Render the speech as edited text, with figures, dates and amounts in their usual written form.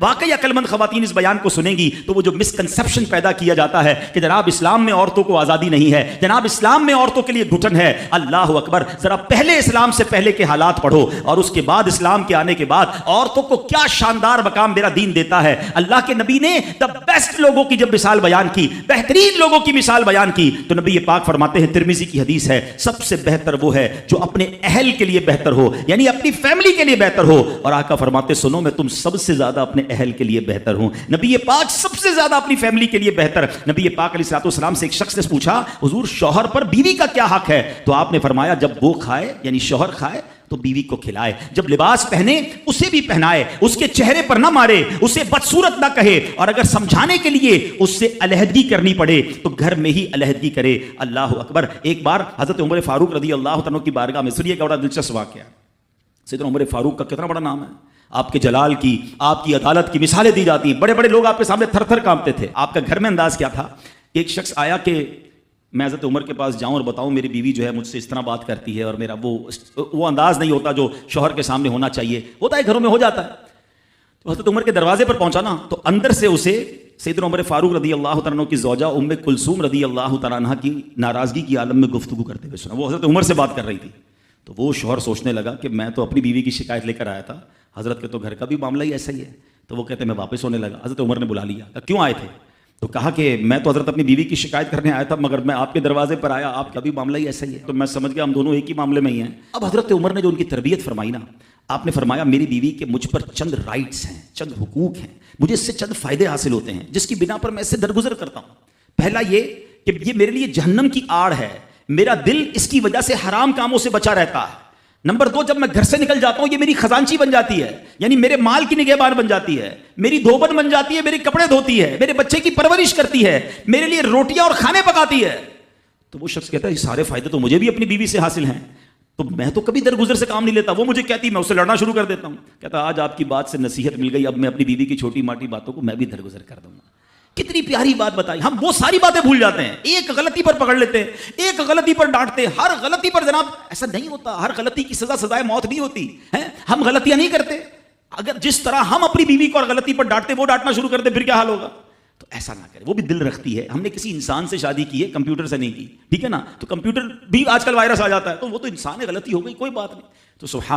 واقعی عقل مند خواتین اس بیان کو سنیں گی تو وہ جو مسکنسپشن پیدا کیا جاتا ہے کہ جناب اسلام میں عورتوں کو آزادی نہیں ہے، جناب اسلام میں عورتوں کے لیے گھٹن ہے، اللہ اکبر، ذرا پہلے اسلام سے پہلے کے حالات پڑھو اور اس کے بعد اسلام کے آنے کے بعد عورتوں کو کیا شاندار مقام میرا دین دیتا ہے۔ اللہ کے نبی نے دا بیسٹ لوگوں کی جب مثال بیان کی، بہترین لوگوں کی مثال بیان کی، تو نبی پاک فرماتے ہیں، ترمذی کی حدیث ہے، سب سے بہتر وہ ہے جو اپنے اہل کے لیے بہتر ہو، یعنی اپنی فیملی کے لیے بہتر ہو۔ اور آقا فرماتے سنو میں تم سب سے زیادہ اپنے اہل کے لیے بہتر ہوں۔ نبی پاک سب سے زیادہ اپنی فیملی کے لیے بہتر۔ نبی پاک علیہ الصلوۃ والسلام سے ایک شخص نے پوچھا، حضور شوہر پر بیوی کا کیا حق ہے؟ تو آپ نے فرمایا جب وہ کھائے یعنی شوہر کھائے تو بیوی کو کھلائے، جب لباس پہنے اسے بھی پہنائے، اس کے چہرے پر نہ مارے، اسے بدصورت نہ کہے، اور اگر سمجھانے کے لیے اس سے علیحدگی کرنی پڑے تو گھر میں ہی علیحدگی کرے۔ اللہ اکبر۔ ایک بار حضرت عمر فاروق رضی اللہ تعالیٰ کی بارگاہ میں، سنیے بڑا دلچسپ واقعہ۔ سیدنا عمر فاروق کا کتنا بڑا نام ہے، آپ کے جلال کی، آپ کی عدالت کی مثالیں دی جاتی ہیں، بڑے بڑے لوگ آپ کے سامنے تھر تھر کانپتے تھے۔ آپ کا گھر میں انداز کیا تھا؟ ایک شخص آیا کہ میں حضرت عمر کے پاس جاؤں اور بتاؤں میری بیوی جو ہے مجھ سے اس طرح بات کرتی ہے، اور میرا وہ انداز نہیں ہوتا جو شوہر کے سامنے ہونا چاہیے، ہوتا ہے گھروں میں ہو جاتا ہے۔ تو حضرت عمر کے دروازے پر پہنچا نا، تو اندر سے اسے سیدنا عمر فاروق رضی اللہ تعالیٰ عنہ کی زوجہ ام کلثوم رضی اللہ تعالیٰ عنہ کی ناراضگی کی عالم میں گفتگو کرتے ہوئے سنا۔ وہ حضرت عمر سے بات کر رہی تھی، تو وہ شوہر سوچنے لگا کہ میں تو اپنی بیوی کی شکایت لے کر آیا تھا، حضرت کے تو گھر کا بھی معاملہ ہی ایسا ہی ہے۔ تو وہ کہتے میں واپس ہونے لگا۔ حضرت عمر نے بلا لیا، کہا کیوں آئے تھے؟ تو کہا کہ میں تو حضرت اپنی بیوی کی شکایت کرنے آیا تھا، مگر میں آپ کے دروازے پر آیا، آپ کا بھی معاملہ ہی ایسا ہی ہے، تو میں سمجھ گیا ہم دونوں ایک ہی معاملے میں ہی ہیں۔ اب حضرت عمر نے جو ان کی تربیت فرمائی نا، آپ نے فرمایا میری بیوی کے مجھ پر چند رائٹس ہیں، چند حقوق ہیں، مجھے اس سے چند فائدے حاصل ہوتے ہیں جس کی بنا پر میں اس سے درگزر کرتا ہوں۔ پہلا یہ کہ یہ میرے لیے جہنم کی آڑ ہے، میرا دل اس کی وجہ سے حرام کاموں سے بچا رہتا ہے۔ نمبر دو، جب میں گھر سے نکل جاتا ہوں یہ میری خزانچی بن جاتی ہے، یعنی میرے مال کی نگہبان بن جاتی ہے، میری دھوبن بن جاتی ہے، میرے کپڑے دھوتی ہے، میرے بچے کی پرورش کرتی ہے، میرے لیے روٹیاں اور کھانے پکاتی ہے۔ تو وہ شخص کہتا ہے یہ سارے فائدے تو مجھے بھی اپنی بیوی سے حاصل ہیں، تو میں تو کبھی درگزر سے کام نہیں لیتا، وہ مجھے کہتی میں اس سے لڑنا شروع کر دیتا ہوں۔ کہتا آج آپ کی بات سے نصیحت مل گئی، اب میں اپنی بیوی کی چھوٹی ماٹی باتوں کو میں بھی درگزر کر دوں گا۔ کتنی پیاری بات بتائی، ہم وہ ساری باتیں بھول جاتے ہیں، ایک غلطی پر پکڑ لیتے ہیں، ایک غلطی پر ڈانٹتے ہیں، ہر غلطی پر جناب ایسا نہیں ہوتا، ہر غلطی کی سزا سزائے موت نہیں ہوتی ہے، ہم غلطیاں نہیں کرتے۔ اگر جس طرح ہم اپنی بیوی کو اور غلطی پر ڈانٹتے وہ ڈانٹنا شروع کرتے پھر کیا حال ہوگا؟ تو ایسا نہ کرے، وہ بھی دل رکھتی ہے، ہم نے کسی انسان سے شادی کی ہے، کمپیوٹر سے نہیں کی، ٹھیک ہے نا؟ تو کمپیوٹر بھی آج کل وائرس آ جاتا ہے، تو وہ تو انسان ہے، غلطی ہو گئی کوئی بات نہیں، تو سبحان